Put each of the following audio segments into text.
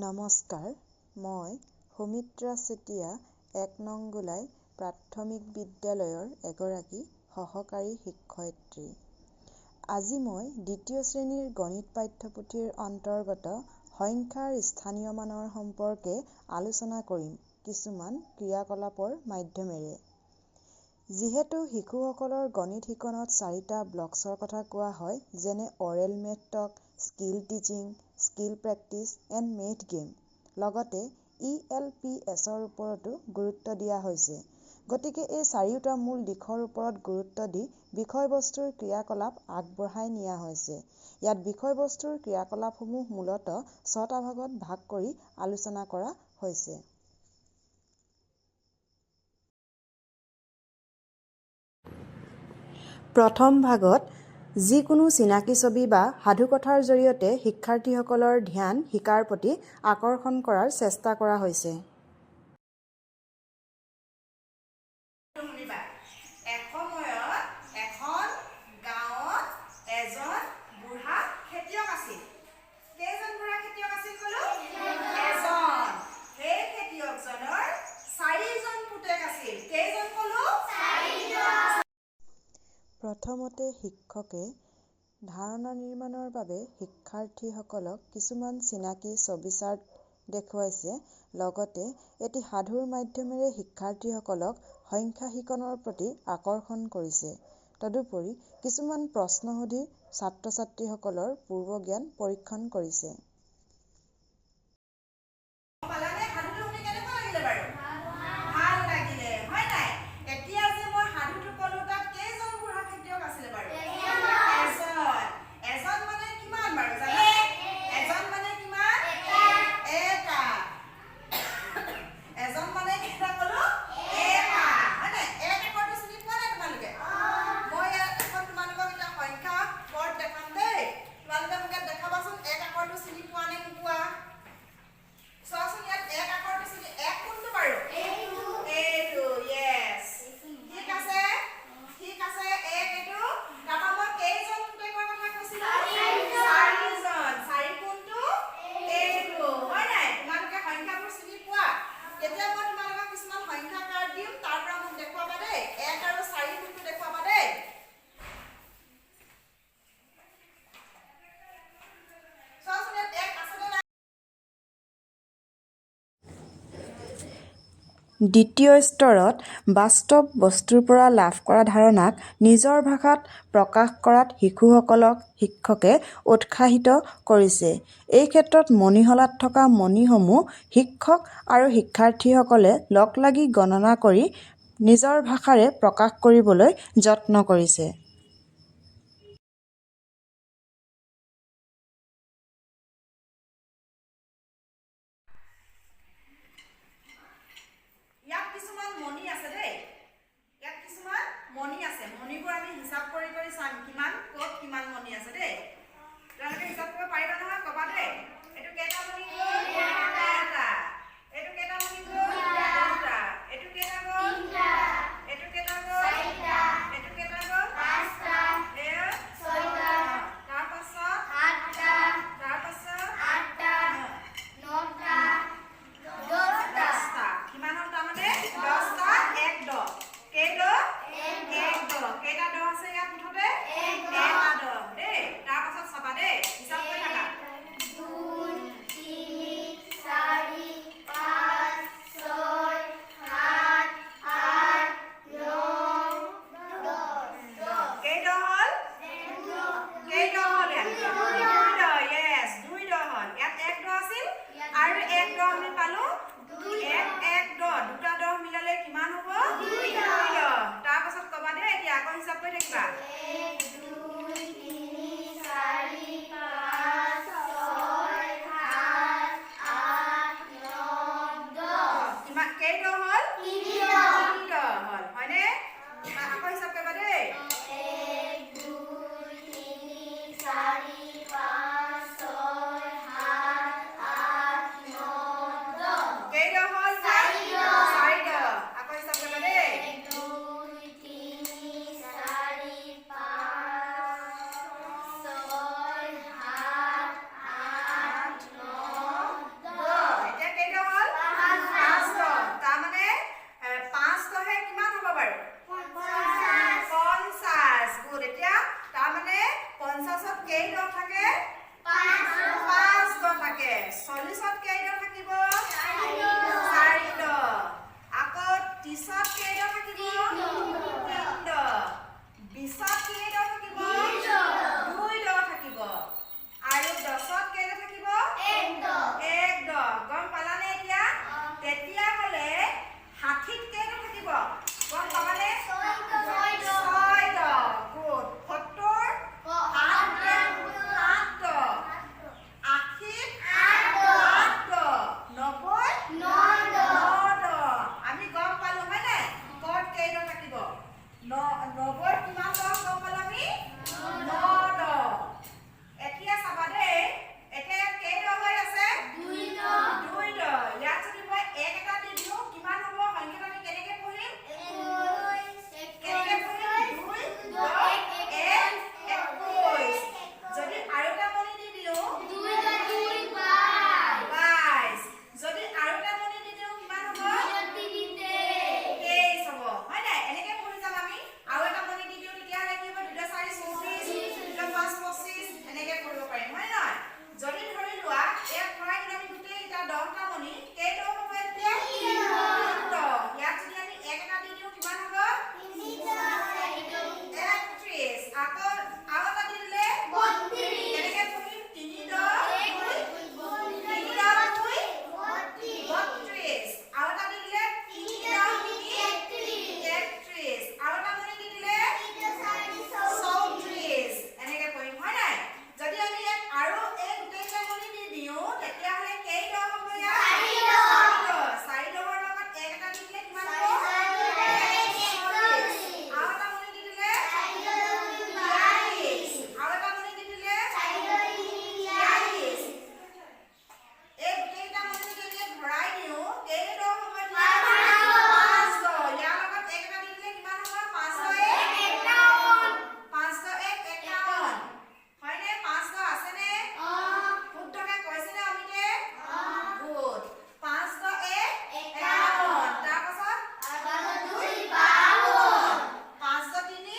নমস্কাৰ, মই সুমিত্ৰা চেতিয়া ১ নং গোলাই প্ৰাথমিক বিদ্যালয়ৰ এগৰাকী সহকাৰী শিক্ষয়িত্ৰী। আজি মই দ্বিতীয় শ্ৰেণীৰ গণিত পাঠ্যপুথিৰ অন্তৰ্গত সংখ্যাৰ স্থানীয় মানৰ সম্পৰ্কে আলোচনা কৰিম কিছুমান ক্ৰিয়াকলাপৰ মাধ্যমেৰে। যিহেতু শিশুসকলৰ গণিত শিকনত 4টা ব্লকছৰ কথা কোৱা হয়, যেনে oral math talk, skill teaching, skill practice and math game, লগতে ELPSৰ ওপৰতো গুৰুত্ব দিয়া হৈছে। গতিকে এই 4টা মূল দিশৰ ওপৰত গুৰুত্ব দি বিষয়বস্তুৰ ক্ৰিয়াকলাপ আগবঢ়াই নিয়া হৈছে। ইয়াত বিষয়বস্তুৰ ক্ৰিয়াকলাপসমূহ মূলতঃ 6টা ভাগত ভাগ কৰি আলোচনা কৰা হৈছে। প্ৰথম ভাগত যিকোনো চিনাকি ছবি বা সাধুকথাৰ জৰিয়তে শিক্ষাৰ্থীসকলৰ ধ্যান শিকাৰ প্ৰতি আকৰ্ষণ কৰাৰ চেষ্টা কৰা হৈছে। এসময়ত এখন গাঁৱত এজন বুঢ়া খেতিয়ক আছিল। কেইজন বুঢ়া খেতিয়ক আছিল কলো? এজন। সেই খেতিয়কজনৰ 4জন পুতেক আছিল। কেইজন কলো? 4জন। প্ৰথমতে শিক্ষকে ধাৰণা নিৰ্মাণৰ বাবে শিক্ষাৰ্থীসকলক কিছুমান চিনাকি ছবি চাৰ্ট দেখুৱাইছে। লগতে এটি সাধুৰ মাধ্যমেৰে শিক্ষাৰ্থীসকলক সংখ্যা শিকনৰ প্ৰতি আকৰ্ষণ কৰিছে। তদুপৰি কিছুমান প্ৰশ্ন সুধি ছাত্ৰ-ছাত্ৰীসকলৰ পূৰ্ব জ্ঞান পৰীক্ষণ কৰিছে। দ্বিতীয় স্তৰত বাস্তৱ বস্তুৰ পৰা লাভ কৰা ধাৰণাক নিজৰ ভাষাত প্ৰকাশ কৰাত শিশুসকলক শিক্ষকে উৎসাহিত কৰিছে। এই ক্ষেত্ৰত মণিহলাত থকা মণিসমূহ শিক্ষক আৰু শিক্ষাৰ্থীসকলে লগ লাগি গণনা কৰি নিজৰ ভাষাৰে প্ৰকাশ কৰিবলৈ যত্ন কৰিছে। ইয়াত কিছুমান মণি আছে দেই। ইয়াত কিছুমান মণি আছে। মণিবোৰ আমি হিচাপ কৰি কৰি চাম কিমান ক'ত কিমান মণি আছে দেই। তোমালোকে হিচাপ কৰিব পাৰিবা নহয়? ক'বা দেই। এইটো কেইটা মণি গ'ল? এটা। এইটো কেইটা মণি গ'ল? দুটা। এইটো কেইটা গ'ল? তিনিটা। এইটো কেইটা গ'ল? চাৰিটা। এইটো কেইটা গ'ল? পাঁচটা। এয়া ছয়টা। তাৰপাছত সাতটা। তাৰপাছত আঠটা। নটা। 10টা। কিমান হ'ল তাৰমানে? 10টা 1 10। কেই 10? 1 10। কেইটা 10 আছে ইয়াত মুঠতে? এটা 10 দেই। তাৰপাছত চাবা দেই। হিচাপ কৰি থাকা। 2 3 বাৰু 50 গুড এতিয়া তাৰমানে 50ত কেই দ থাকে 5 দ থাকে 40ত কেই দ থাকিব 4 দ আকৌ 30ত কেই দ থাকিব 3 দ 20ত কেই দ থাকিব 2 দ থাকিব আৰু 10ত কেই দ থাকিব 1 দ গম পালানে এতিয়া তেতিয়া হলে 60ত কেই দ থাকিব গম পাবানে 6 দ গুড 70 8 দ 80 8 দ 90 9 দ আমি গম পালো হয় নাই ক'ত কেই দ থাকিব 90 কিমান দ গম পালো আমি 9 দ এতিয়া চাবা দেই এতিয়া কেই দ হৈ আছে 2 দ ইয়াত যদি মই 1 এটা দি দিওঁ কিমান হ'ব সংখ্যাটো আমি কেনেকৈ পঢ়িম কেনেকৈ পঢ়িম 2 দ 1 21 যদি আৰু এটা মণি দি দিওঁ 22 যদি আৰু এটা মণি দি দিওঁ কিমান হ'ব 23 হ'ব হয় নাই এনেকৈ পঢ়ি যাম আমি আৰু এটা মণি দি দিওঁ তেতিয়াহ'লে কি হ'ব 2 4 24 2 5 25 এনেকৈ পঢ়িব পাৰিম হয় নহয় যদি ধৰি লোৱা ইয়াত ভৰাই দিলে আমি গোটেইকেইটা 10টা মণি কেই দ হ'ব এতিয়া 3 দ ইয়াত যদি আমি 1 এটা দি দিওঁ কিমান হ'ব 31 আকৌ আৰু এটা দি দিলে 32 কেনেকৈ পঢ়িম 3 দ 3 দ 2 32 আৰু এটা দি দিলে 3 দ 33 আৰু এটা মণি দি দিলে 34 এনেকৈ পঢ়িম হয় নাই যদি আমি ইয়াত আৰু এই গোটেইকেইটা মণি দি দিওঁ তেতিয়াহ'লে কেই দ হ'ব ইয়াত 4 দ 4 দৰ লগত 1 এটা দি দিলে কিমান হ'ব 40 আৰু এটা মণি দি দিলে 42 আৰু এটা মণি দি দিলে 42 এই গোটেইকেইটা মণি যদি ভৰাই দিওঁ কেই দ হ'ব এতিয়া 5 দ ইয়াৰ লগত 1 এটা দি দিলে কিমান হ'ব 5 দ 1 51 হয়নে 5 দ আছেনে শুদ্ধকে কৈছেনে অমিতে গুড 5 দ 1 51 তাৰপাছত 5 দ 2 52 5 দ 3 53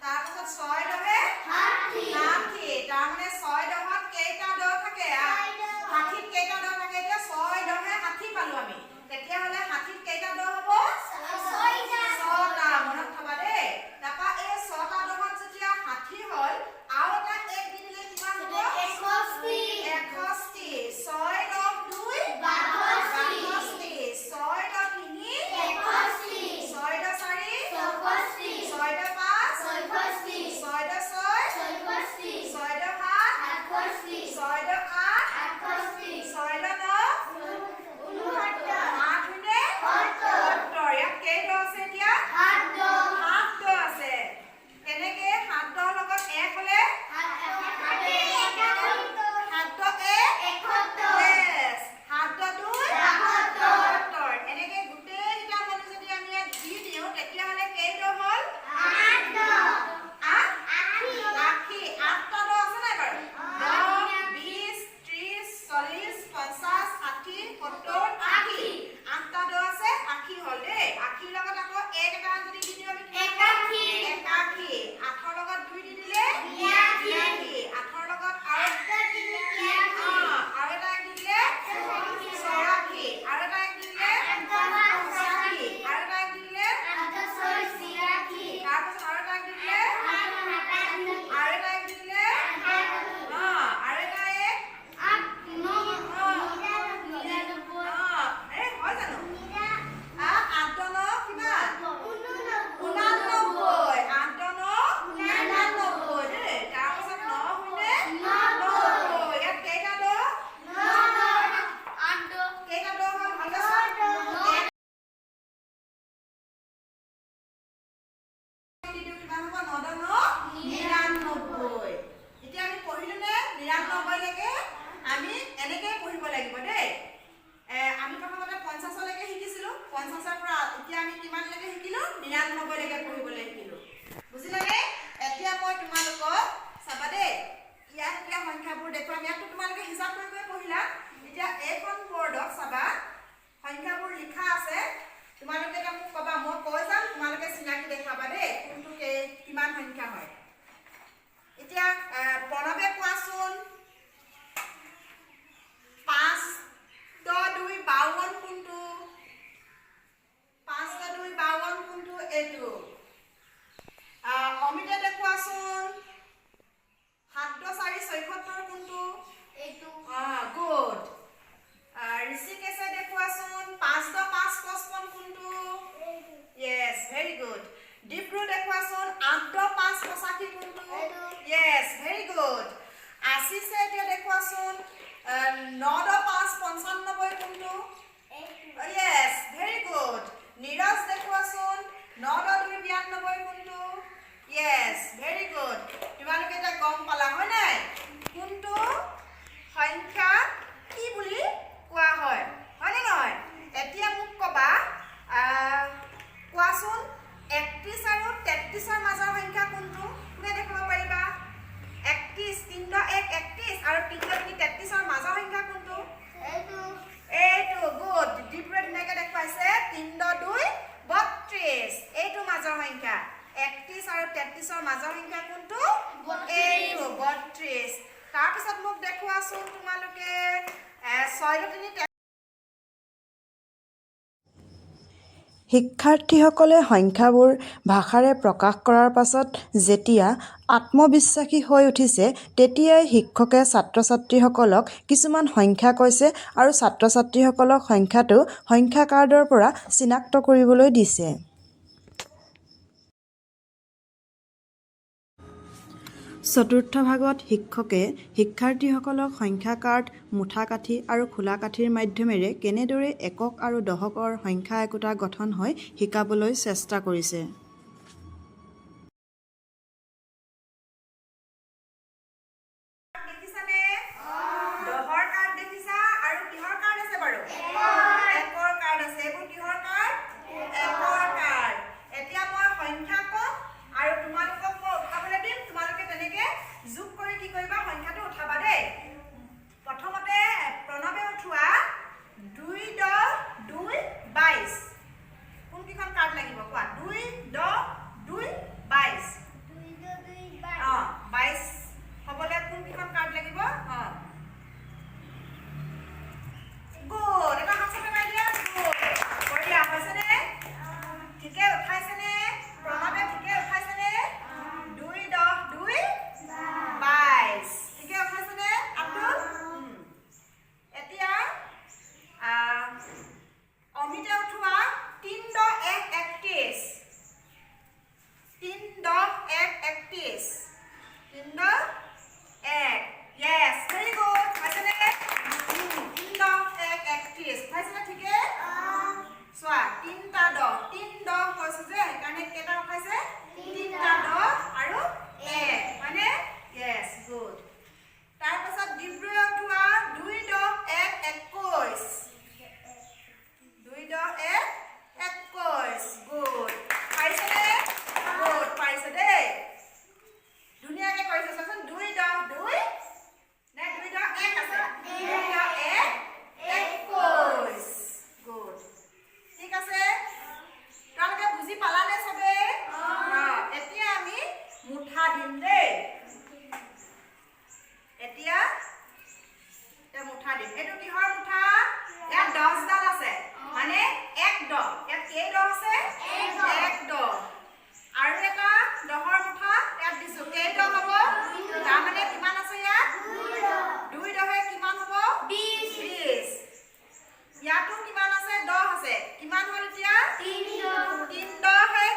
তাৰপাছত 6 দহে 60 তাৰমানে 6 দহত কেইটা দ থাকে 60ত কেইটা দ থাকে এতিয়া 6 দহে 60 পালো আমি তেতিয়াহ'লে 60ত কেইটা দ হ'ব 6টা মনত থবা দেই তাৰপা এই 6টা দহত যেতিয়া 60 হ'ল আৰু এটা 1 দি দিলে কিমান হ'ব 61 6 দহ 2 62 6 দহ 3 6 দহ 4 6 দহ 5 6 দহ 6 6 দহ 7 6 দহ 8 6 দহ 9 70 ইয়াত কেই দ আছে এতিয়া 7 দ আছে কেনেকে 7 দৰ লগত 1 হ'লে 7 দ 1 yes 7 দ 2 72 এনেকে গোটেইকেইটা মণি যদি আমি ইয়াত দি দিওঁ তেতিয়াহ'লে কেই দ হ'ল 8 দ 8টা দ আছে নাই বাৰু 10 20 30 40 50 60 70 80 8টা দ আছে 80 হ'ল দেই 80 লগত আকৌ 1 এটা যদি দি দিওঁ আমি 81 8ৰ লগত 2 দি দিলে 82 8ৰ লগত আৰু এটা দি দিলে 84 আৰু এটা দি দিলে 85 আৰু এটা দি দিলে 86 তাৰপিছত আৰু এটা দি দিলে আৰু এটা দি দিলে আৰু এটা হয় জানো 8 দ 9 কিমান 89 8 দ 9 99 দেই তাৰপিছত 9 হ'লে 90 ইয়াত কেইটা দ 8 দ কেইটা দ হ'ল ভালকৈ চোৱা কিমান হ'ব 9 দ 99 এতিয়া আমি পঢ়িলো নে 99 লৈকে আমি এনেকৈ পঢ়িব লাগিব দেই আমি প্ৰথমতে 50 লৈকে শিকিছিলোঁ 50ৰ পৰা এতিয়া আমি কিমানলৈকে শিকিলোঁ 99 লৈকে পঢ়িবলৈ শিকিলো বুজিলানে এতিয়া মই তোমালোকক চাবা দেই ইয়াত কি সংখ্যাবোৰ দেখুৱাম ইয়াত তোমালোকে হিচাপ কৰি কৰি পঢ়িলা এতিয়া এইখন বৰ্ডত চাবা সংখ্যাবোৰ লিখা আছে তোমালোকে এটা মোক কবা মই কৈ যাম তোমালোকে চিনাকি দেখাবা দেই কোনটো কিমান সংখ্যা হয় এতিয়া প্ৰণৱে কোৱাচোন 5 * 2 52 কোনটো 5 * 2 52 কোনটো এইটো অমিতে দেখুৱাচোন 7 * 4 76 কোনটো এইটো গুড ঋষিকেশে দেখুৱাচোন 5 * 5 55 কোনটো yes very good ডিপ্ৰু দেখুৱাচোন 8 * 5 85 কোনটো yes very good আশিষে এতিয়া দেখুৱাচোন 9 * 5 95 কোনটো yes very good নীৰজ দেখুৱাচোন 9 * 2 92 কোনটো yes very good তোমালোকে এটা গম পালা হয় নাই কোনটো সংখ্যা কি বুলি কোৱা হয় হয় নে নহয় এতিয়া মোক কবা কোৱাচোন 31 আৰু 33 ৰ মাজৰ সংখ্যা কোনটো কোনে দেখাব পাৰিবা 31 3 * 1 31 আৰু 3 * 2 33 ৰ মাজৰ সংখ্যা কোনটো এইটো গুড ডিপ্ৰুৱে ধুনীয়াকৈ দেখুৱাইছে 3 * 2 32 এইটো মাজৰ সংখ্যা 31 আৰু 33 ৰ মাজৰ সংখ্যা কোনটো এইটো 32 তাৰপিছত মোক দেখুৱাচোন তোমালোকে 6 * 3 শিক্ষাৰ্থীসকলে সংখ্যাবোৰ ভাষাৰে প্ৰকাশ কৰাৰ পাছত যেতিয়া আত্মবিশ্বাসী হৈ উঠিছে তেতিয়াই শিক্ষকে ছাত্ৰ-ছাত্ৰীসকলক কিছুমান সংখ্যা কৈছে আৰু ছাত্ৰ-ছাত্ৰীসকলক সংখ্যাটো সংখ্যা কাৰ্ডৰ পৰা চিনাক্ত কৰিবলৈ দিছে চতুৰ্থ ভাগত শিক্ষকে শিক্ষাৰ্থীসকলক সংখ্যা কাৰ্ড মুঠা কাঠি আৰু খোলা কাঠিৰ মাধ্যমেৰে কেনেদৰে একক আৰু দশকৰ সংখ্যা একোটা গঠন হয় শিকাবলৈ চেষ্টা কৰিছে ইয়াতো কিমান আছে 10 আছে কিমান হ'ল এতিয়া 3 10 3 10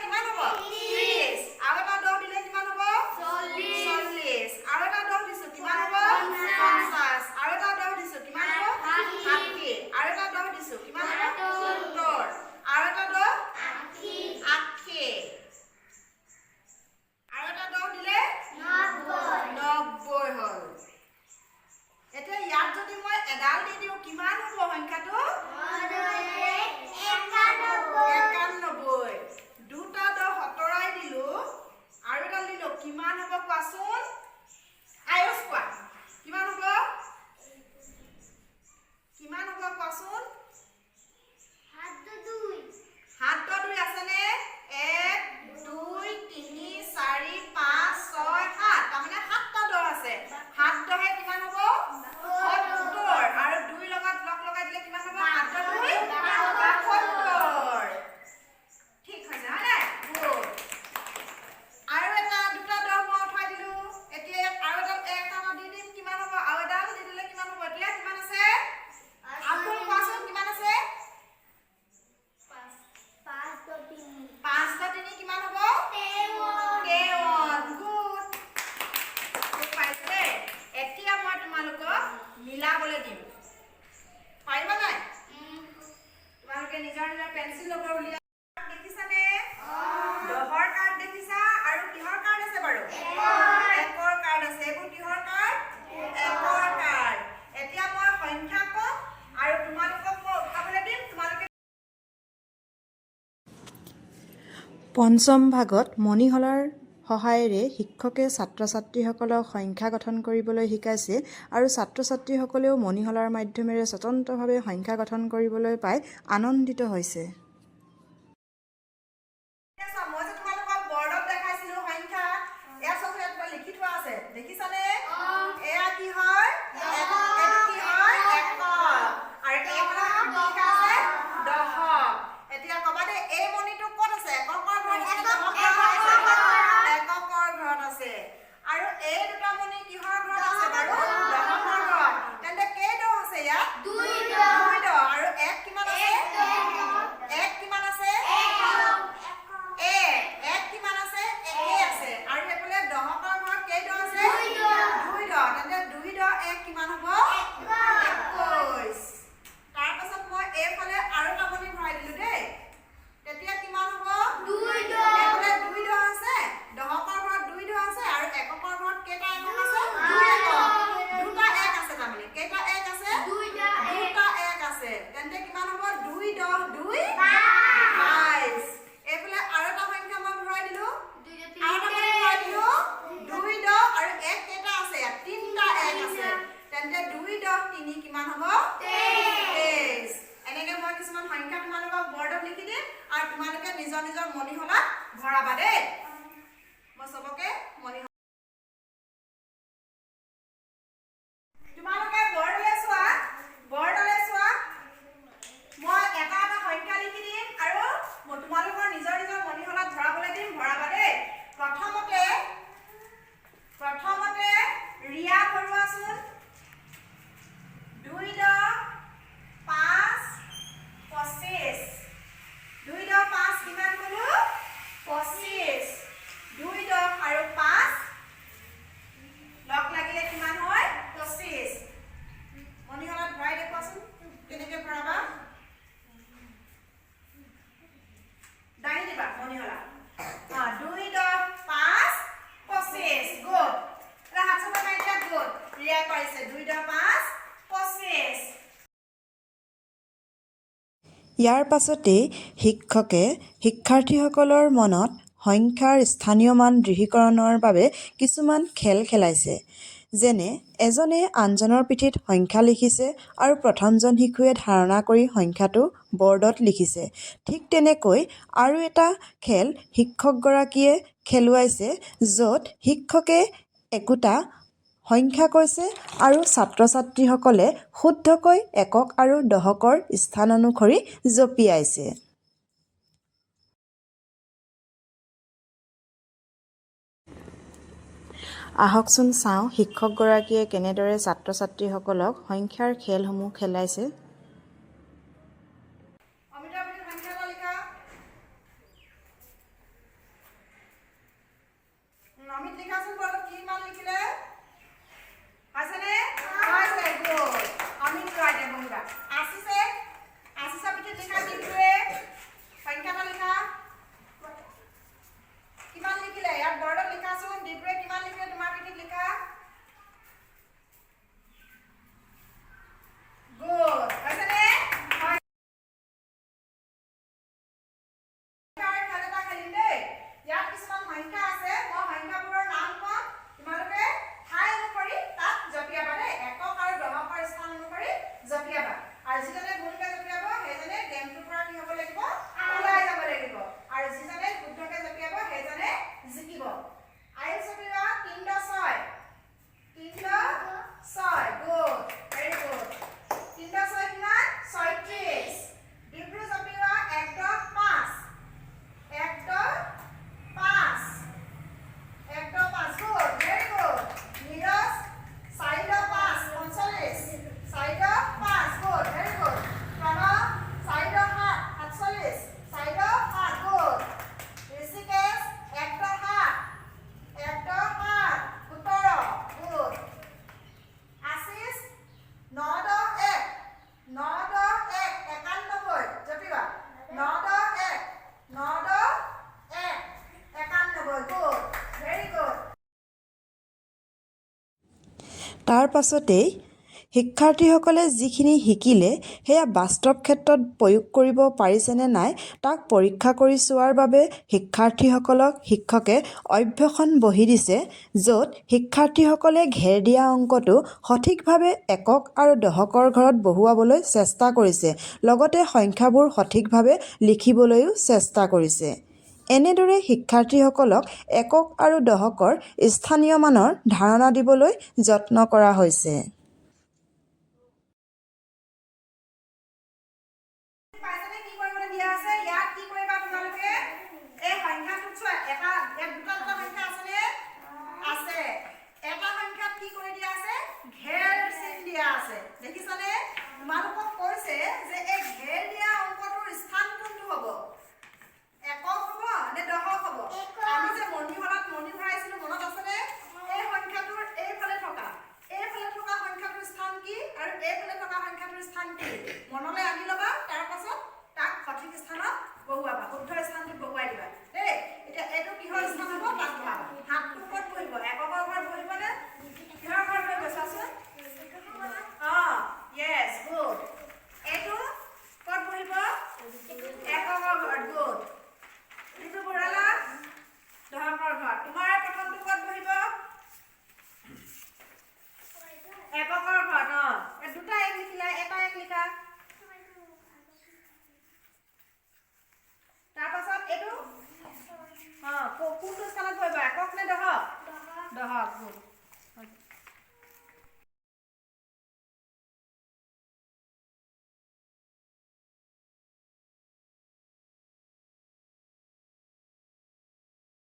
কোৱাচোন আয়ুষ কোৱা কিমান হ'ব কোৱাচোন 7 2 আছে নে 1 2 3 4 5 6 7 তাৰমানে 7টা দহ আছে 7 দহে কিমান হ'ব 70 আৰু 2 লগত লগ লগাই দিলে কিমান হ'ব 7 2 70 ঠিক আছে হয়নে গুড আৰু এটা দুটা দহ মই উঠাই দিলো এতিয়া আৰু এটা দি দিম কিমান হ'ব আৰু এটা দি দিলে কিমান হ'ব এতিয়া কিমান আছে আব্দুল কোৱাচোন কিমান আছে 5 3 কিমান হ'ব 13 গুড ঠিক পাইছে দেই এতিয়া মই তোমালোকক মিলাবলৈ দিম পাৰিবা নাই তোমালোকে নিজৰ নিজৰ পেন্সিল ল'ব উলিয়াই দেখিছানে দহৰ কাৰ্ড দেখিছা আৰু কিহৰ কাৰ্ড আছে বাৰু একৰ কাৰ্ড আছে এইবোৰ কিহৰ কাৰ্ড একৰ কাৰ্ড এতিয়া মই সংখ্যা কম আৰু তোমালোকক মই উঠাবলৈ দিম তোমালোকে পঞ্চম ভাগত মণিহলাৰ সহায়েৰে শিক্ষকে ছাত্ৰ ছাত্ৰীসকলক সংখ্যা গঠন কৰিবলৈ শিকাইছে আৰু ছাত্ৰ ছাত্ৰীসকলেও মণিহলাৰ মাধ্যমেৰে স্বতন্ত্ৰভাৱে সংখ্যা গঠন কৰিবলৈ পাই আনন্দিত হৈছে মই যে তোমালোকক বৰ্ডত দেখাইছিলো সংখ্যা এয়া চব ইয়াত লিখি থোৱা আছে দেখিছানে এয়া কি হয় এইটো কি হয় একক আৰু এইফালে কি আছে দশক এতিয়া কবা দে এই মণিটো ক'ত আছে একৰ ঘৰত আছে একৰ ঘৰত আছে আৰু এই দুটা মণি কিহৰ ঘৰত আছে বাৰু দশকৰ ঘৰত তেন্তে কেই দহ আছে ইয়াত 2 দহ আৰু এক কিমান আছে এক কিমান আছে এক কিমান আছে একেই আছে আৰু এইফালে দহকৰ ঘৰত কেই দহ আছে 2 দহ তেন্তে 2 দহ এক কিমান হ'ব 21 তাৰ পাছত মই এইফালে আৰু এটা মণি ভৰাই দিলো দেই তেতিয়া কিমান হ'ব 2 দহ এইফালে 2 দহ আছে দহকৰ ঘৰত 2 দহ আছে আৰু এককৰ ঘৰত কেইটা একক আছে 2 একক দুটা এক আছে তাৰমানে কেইটা এক আছে দুটা এক আছে তেন্তে কিমান হ'ব 2 দহ 2 22 এইফালে আৰু এটা সংখ্যা মই ভৰাই দিলো আৰু এটা ভৰাই দিলো 2 দহ আৰু এক কেইটা আছে ইয়াত তিনটা এক আছে তেন্তে 2 দহ 3 কিমান হ'ব 23 এনেকৈ মই কিছুমান সংখ্যা তোমালোকক বৰ্ডত লিখি দিম আৰু তোমালোকে নিজৰ নিজৰ মণিহলাত ভৰাবা দেই মই চবকে মণিহলা তোমালোকে বৰ্ডলৈ চোৱা মই এটা এটা সংখ্যা লিখি দিম আৰু মই তোমালোকৰ নিজৰ নিজৰ মণিহলাত ভৰাবলৈ দিম ভৰাবা দেই প্ৰথমতে ৰিয়া ভৰোৱাচোন 2 দহ 5 25 2 দহ 5 কিমান ক'লো 25 2 দহ আৰু 5 লগ লাগিলে কিমান হয় 25 মণিহলাত ভৰাই দেখুৱাচোন কেনেকৈ ভৰাবা দাঙি দিবা মণিহলা 2 দহ 5 25 গুড এটা হাত চাপ মাৰি দিয়া গুড ৰিয়াই পাৰিছে 2 দহ 5 25 ইয়াৰ পাছতেই শিক্ষকে শিক্ষাৰ্থীসকলৰ মনত সংখ্যাৰ স্থানীয় মান দৃঢ়ীকৰণৰ বাবে কিছুমান খেল খেলাইছে যেনে এজনে আনজনৰ পিঠিত সংখ্যা লিখিছে আৰু প্ৰথমজন শিশুৱে ধাৰণা কৰি সংখ্যাটো বৰ্ডত লিখিছে ঠিক তেনেকৈ আৰু এটা খেল শিক্ষকগৰাকীয়ে খেলুৱাইছে য'ত শিক্ষকে একোটা সংখ্যা কৈছে আৰু ছাত্ৰ ছাত্ৰীসকলে শুদ্ধকৈ একক আৰু দহকৰ স্থান অনুসৰি জপিয়াইছে আহকচোন চাওঁ শিক্ষকগৰাকীয়ে কেনেদৰে ছাত্ৰ ছাত্ৰীসকলক সংখ্যাৰ খেলসমূহ খেলাইছে অমিতা বুলি সংখ্যা এটা লিখা অমিত লিখাচোন বৰ্ডত কি মান লিখিলে আছেনে আছে গুড অমিত ৰাইট বন্ধুরা আছিছে পিঠিত লিখা দিবলে সংখ্যা এটা লিখা কিমান লিখিলে ইয়াত বৰ্ডত লিখাচোন দিবলে কিমান লিখিলে তোমাৰ পিঠিত লিখা গুড যিজনে ভুলকৈ জপিয়াব সেইজনে গেমটোৰ পৰা কি হ'ব লাগিব ওলাই যাব লাগিব আৰু যিজনে শুদ্ধকৈ জপিয়াব সেইজনে জিকিব আয়ুষ জপিওৱা 3 6 গুড ভেৰি গুড 3 6 কিমান 36 ডিব্ৰু জপিওৱা 1 5 1 5 good very good Neeraj 4 5 45 4 5 good very good Pranav 4 7 48 4 7 good Hrishikesh 1 7 17 good Ashish 9 1 91 জপিবা 9 1 91 গুড ভেৰি গুড তাৰ পাছতেই শিক্ষাৰ্থীসকলে যিখিনি শিকিলে সেয়া বাস্তৱ ক্ষেত্ৰত প্ৰয়োগ কৰিব পাৰিছেনে নাই তাক পৰীক্ষা কৰি চোৱাৰ বাবে শিক্ষাৰ্থীসকলক শিক্ষকে অভ্যাসন বহি দিছে য'ত শিক্ষাৰ্থীসকলে ঘেৰ দিয়া অংকটো সঠিকভাৱে একক আৰু দশকৰ ঘৰত বহুৱাবলৈ চেষ্টা কৰিছে লগতে সংখ্যাবোৰ সঠিকভাৱে লিখিবলৈও চেষ্টা কৰিছে এনেদৰে শিক্ষাৰ্থীসকলক একক আৰু দশকৰ স্থানীয় মানৰ ধাৰণা দিবলৈ যত্ন কৰা হৈছে পাইছানে কি কৰিবলৈ দিয়া আছে ইয়াত কি কৰিবা তোমালোকে এই সংখ্যাটো চোৱা এটা দুটা সংখ্যা আছেনে আছে এটা সংখ্যাত কি কৰি দিয়া আছে ঘেৰ চিন দিয়া আছে দেখিছানে তোমালোকক কৈছে যে এই ঘেৰ দিয়া অংকটোৰ স্থান কোনটো হ'ব একক হ'ব নে দশক হ'ব আমি যে মণি হলত মণি ভৰাইছিলো মনত আছেনে এই সংখ্যাটোৰ এইফালে থকা সংখ্যাটোৰ স্থান কি আৰু এইফালে থকা সংখ্যাটোৰ স্থান কি মনলৈ আনি ল'বা তাৰ পাছত তাক সঠিক স্থানত বহুৱাবা শুদ্ধ স্থানটোত বহুৱাই দিবা দেই এতিয়া এইটো কিহৰ স্থান হ'ব তাক বহাবা হাতটো ক'ত বহিব এককৰ ঘৰত বহিব নে কিহৰ ঘৰত বহিব চোৱাচোন য়েছ গুড এইটো ক'ত বহিব একৰ ঘৰত গুড এইটো বঢ়ালা দশকৰ ঘৰত তোমাৰ প্ৰথমটো ক'ত বহিব একৰ ঘৰত দুটা এক লিখিলা এটা এক লিখা তাৰ পাছত এইটো কোনটো স্থানত বহিব একক নে দশক দশক গুড